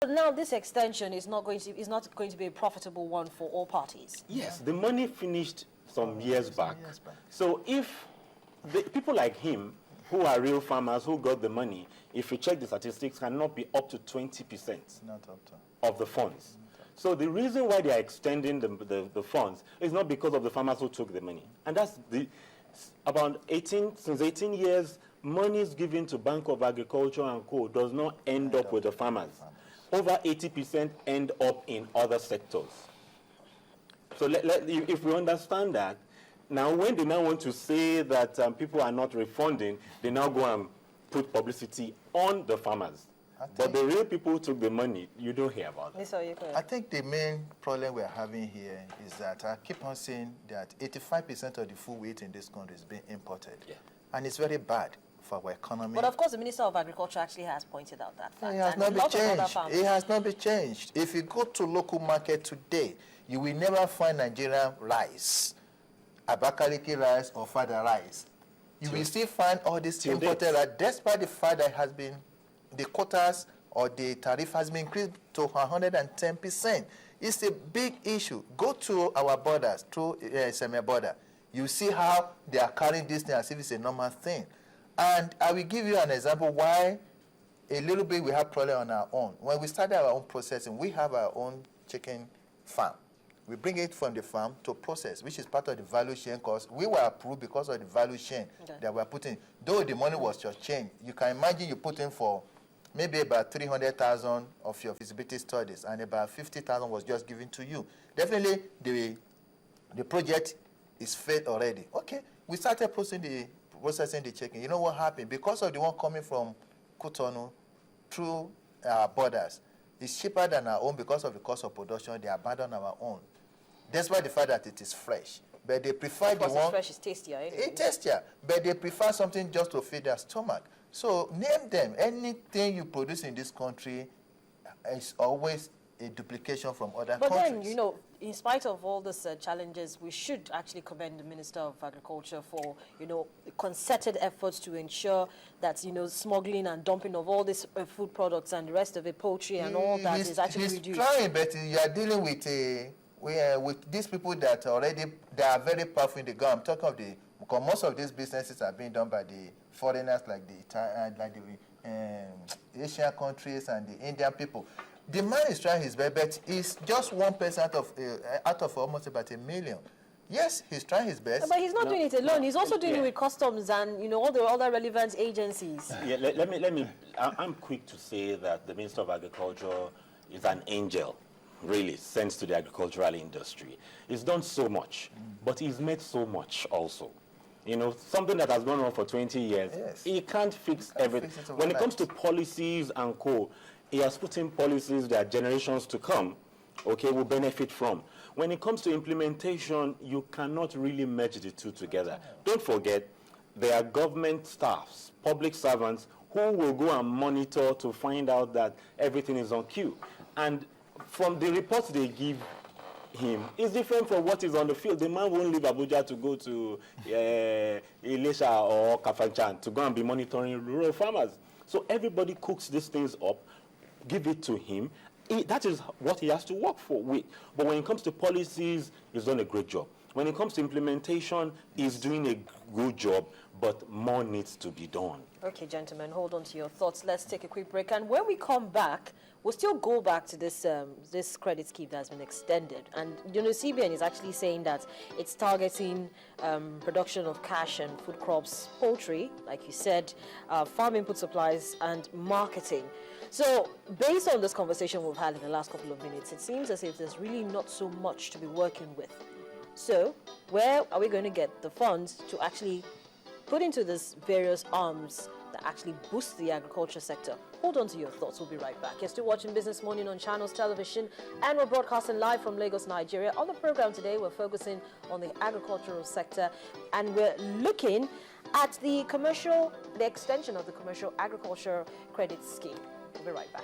But now this extension is not going to be a profitable one for all parties. Yes, the money finished some years back. So if the people like him, who are real farmers who got the money, if you check the statistics, cannot be up to 20% of the funds. So the reason why they are extending the funds is not because of the farmers who took the money. And that's since 18 years, money is given to Bank of Agriculture and Co. does not end up with the farmers. Over 80% end up in other sectors. So if we understand that, now when they now want to say that people are not refunding, they now go and put publicity on the farmers. But the real people who took the money, you don't hear about it. I think the main problem we're having here is that I keep on saying that 85% of the food we eat in this country is being imported. Yeah. And it's very bad for our economy. But of course, the Minister of Agriculture actually has pointed out that fact. It has not been changed. It has not been changed. If you go to local market today, you will never find Nigerian rice, Abakaliki rice, or Fada rice. You will still find all these imported rice, despite the fact that has been the quotas or the tariff has been increased to 110%. It's a big issue. Go to our borders, through Semi border. You see how they are carrying this thing as if it's a normal thing. And I will give you an example why a little bit we have problem on our own. When we started our own processing, we have our own chicken farm. We bring it from the farm to process, which is part of the value chain, because we were approved because of the value chain that we are putting. Though the money was just changed, you can imagine you put in for maybe about 300,000 of your feasibility studies, and about 50,000 was just given to you. Definitely, the project is failed already. Okay, we started processing the chicken. You know what happened? Because of the one coming from Cotonou through our borders, it's cheaper than our own because of the cost of production. They abandon our own, despite the fact that it is fresh. But they prefer the one. Fresh is tastier. It's tastier, but they prefer something just to feed their stomach. So name them. Anything you produce in this country is always a duplication from other countries. But then, you know, in spite of all these challenges, we should actually commend the Minister of Agriculture for, you know, concerted efforts to ensure that, you know, smuggling and dumping of all these food products and the rest of it, poultry and all that is actually reduced. He's trying, but you are dealing with these people that are very powerful in the government. I'm talking of because most of these businesses are being done by the foreigners, like the Asian countries and the Indian people. The man is trying his best, but he's just 1% out of almost about 1 million. Yes, he's trying his best. But he's not doing it alone. He's also doing it with customs and, you know, all the other relevant agencies. Yeah, let me. I'm quick to say that the Minister of Agriculture is an angel, really, sent to the agricultural industry. He's done so much, but he's made so much also. You know, something that has gone on for 20 years, he can't fix everything. When it comes to policies and co, he has put in policies that generations to come, okay, will benefit from. When it comes to implementation, you cannot really merge the two together. Don't forget, there are government staffs, public servants, who will go and monitor to find out that everything is on cue. And from the reports they give him, it's different from what is on the field. The man won't leave Abuja to go to Ilesha or Kafanchan to go and be monitoring rural farmers. So everybody cooks these things up, give it to him. That is what he has to work for. But when it comes to policies, he's done a great job. When it comes to implementation, he's doing a good job, but more needs to be done. Okay, gentlemen, hold on to your thoughts. Let's take a quick break. And when we come back, we'll still go back to this this credit scheme that has been extended. And, you know, CBN is actually saying that it's targeting production of cash and food crops, poultry, like you said, farm input supplies, and marketing. So, based on this conversation we've had in the last couple of minutes, it seems as if there's really not so much to be working with. So, where are we going to get the funds to actually put into these various arms that actually boost the agriculture sector? Hold on to your thoughts. We'll be right back. You're still watching Business Morning on Channels Television, and we're broadcasting live from Lagos, Nigeria. On the program today, we're focusing on the agricultural sector, and we're looking at the extension of the commercial agriculture credit scheme. We'll be right back.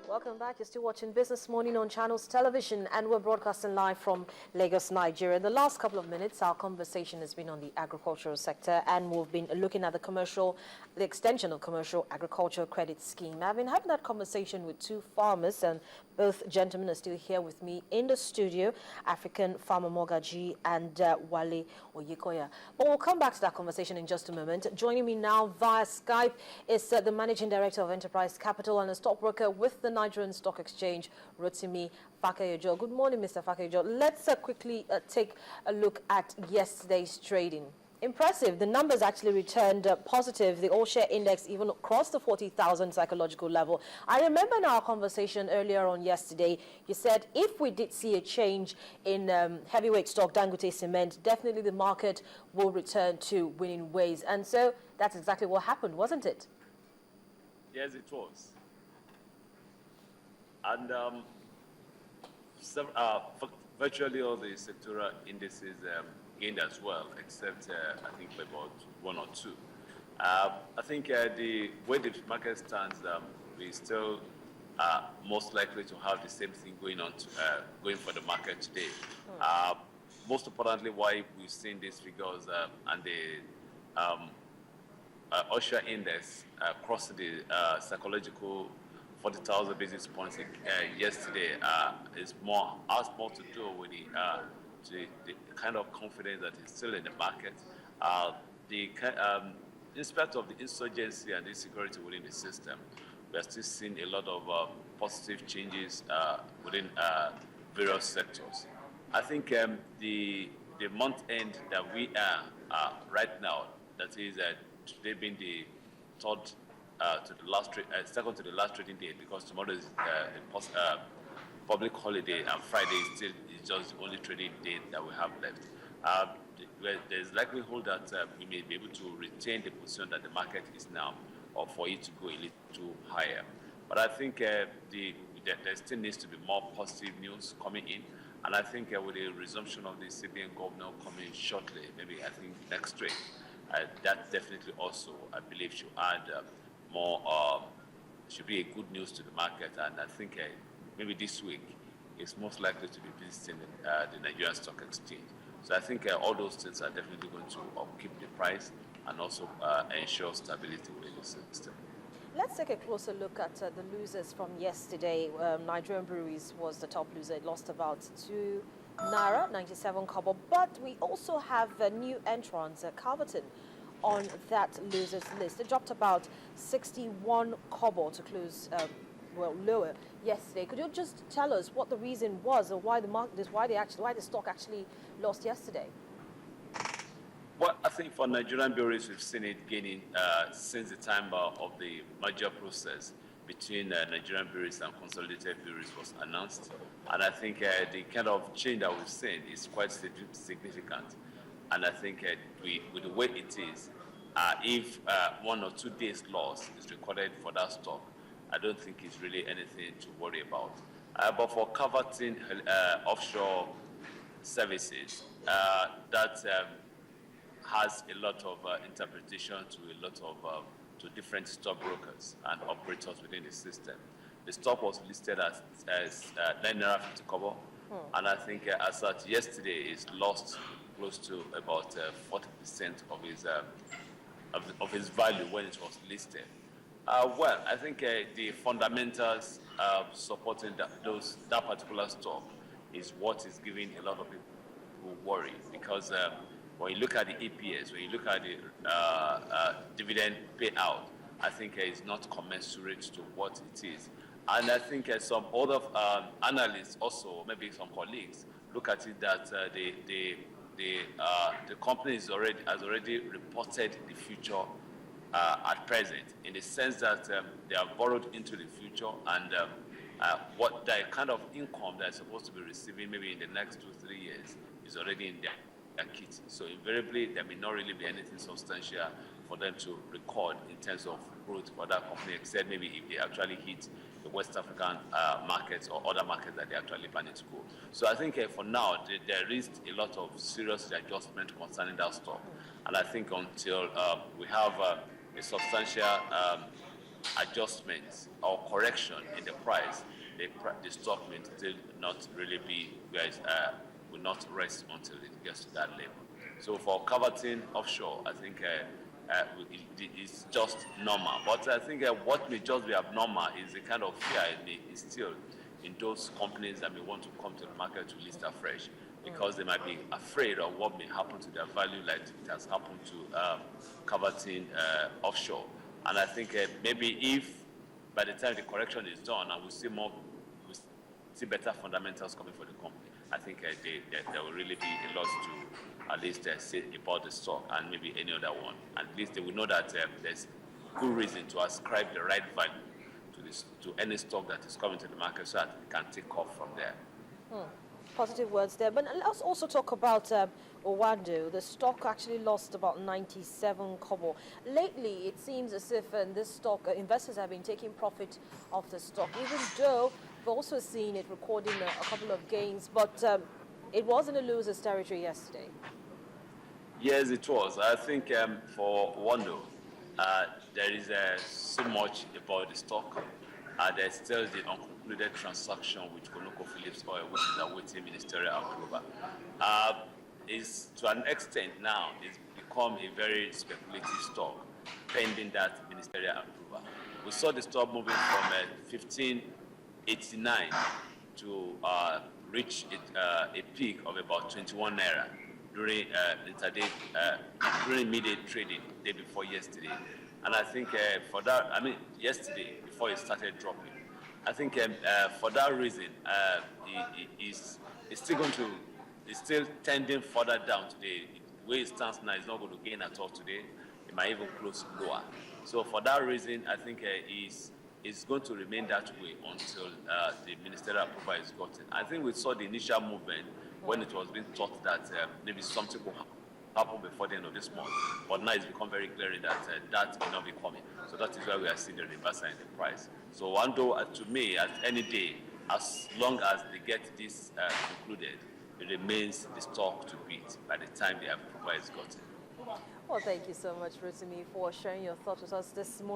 Welcome back. You're still watching Business Morning on Channels Television, and we're broadcasting live from Lagos, Nigeria. In the last couple of minutes, our conversation has been on the agricultural sector, and we've been looking at the extension of commercial agricultural credit scheme. I've been having that conversation with two farmers, and both gentlemen are still here with me in the studio, African Farmer Mogaji and Wale Oyekoya. But we'll come back to that conversation in just a moment. Joining me now via Skype is the Managing Director of Enterprise Capital and a stockbroker with the Nigerian Stock Exchange, Rotimi Fakayojo. Good morning, Mr. Fakayojo. Let's quickly take a look at yesterday's trading. Impressive. The numbers actually returned positive. The all-share index even crossed the 40,000 psychological level. I remember in our conversation earlier on yesterday, you said if we did see a change in heavyweight stock, Dangote Cement, definitely the market will return to winning ways. And so that's exactly what happened, wasn't it? Yes, it was. And virtually all the sectoral indices gained as well, except I think by about one or two. I think the way the market stands, we still are most likely to have the same thing going for the market today. Most importantly, why we've seen these figures and the all-share index crossing the psychological 40,000 basis points yesterday has more to do with the kind of confidence that is still in the market. In spite of the insurgency and insecurity within the system, we are still seeing a lot of positive changes within various sectors. I think the month end that we are right now, that is today being the third second to the last trading day, because tomorrow is public holiday and Friday is just the only trading day that we have left. There's likelihood that we may be able to retain the position that the market is now, or for it to go a little higher. But I think there still needs to be more positive news coming in, and I think with the resumption of the CBN governor coming shortly, maybe I think next week, that definitely also, I believe, should add should be a good news to the market. And I think maybe this week is most likely to be visiting the Nigerian Stock Exchange. So I think all those things are definitely going to keep the price and also ensure stability within the system. Let's take a closer look at the losers from yesterday. Nigerian Breweries was the top loser. It lost about 2 Naira, 97 kobo. But we also have new entrants, Calverton, on that losers list. It dropped about 61 kobo to close lower yesterday. Could you just tell us what the reason was, or why the stock actually lost yesterday? Well, I think for Nigerian breweries, we've seen it gaining since the time of the merger process between Nigerian breweries and consolidated breweries was announced. And I think the kind of change that we've seen is quite significant. And I think with the way it is, if 1 or 2 days loss is recorded for that stock, I don't think it's really anything to worry about. But for Calverton offshore services, that has a lot of interpretation to a lot of to different stockbrokers and operators within the system. The stock was listed as 9.50 kobo, and I think as at yesterday, it's lost close to about 40% of his value when it was listed. Well, I think the fundamentals supporting that particular stock is what is giving a lot of people worry, because when you look at the EPS, when you look at the dividend payout, I think it's not commensurate to what it is. And I think some other analysts also, maybe some colleagues, look at it that the company has already reported the future at present, in the sense that they have borrowed into the future, and what the kind of income they're supposed to be receiving maybe in the next 2-3 years is already in their kit. So invariably, there may not really be anything substantial for them to record in terms of growth for that company, except maybe if they actually hit the West African markets or other markets that they actually planning to go. So I think for now, there is a lot of serious adjustment concerning that stock. And I think until we have a substantial adjustments or correction in the price, the stock may still not really be, guys, will not rest until it gets to that level. So for coveting offshore, I think it's just normal. But I think what may just be abnormal is the kind of fear is still in those companies that may want to come to the market to list afresh, because they might be afraid of what may happen to their value, like it has happened to coveting offshore. And I think maybe if by the time the correction is done and we see better fundamentals coming for the company, I think there will really be a lot to at least say about the stock and maybe any other one. At least they will know that there's good reason to ascribe the right value to any stock that is coming to the market, so that it can take off from there. Positive words there. But let's also talk about Owando. The stock actually lost about 97 kobo. Lately, it seems as if this stock, investors have been taking profit off the stock, even though we've also seen it recording a couple of gains. But it was in a loser's territory yesterday. Yes, it was. I think for Owando, there is so much about the stock. There's still the unconcluded transaction with ConocoPhillips Oil, which is awaiting ministerial approval. Is to an extent now, it's become a very speculative stock, pending that ministerial approval. We saw the stock moving from 1589 to reach a peak of about 21 naira during intraday, during midday trading day before yesterday. And I think for that, I mean, yesterday before it started dropping, I think for that reason, it's still tending further down today. The way it stands now, it's not going to gain at all today. It might even close lower. So for that reason, I think it's going to remain that way until the ministerial approval is gotten. I think we saw the initial movement when it was being thought that maybe something will happen before the end of this month. But now it's become very clear that that may not be coming. So that is why we are seeing the reversal in the price. So Owando, to me, at any day, as long as they get this concluded, it remains the stock to beat by the time the approval is gotten. Well, thank you so much, Rotimi, for sharing your thoughts with us this morning.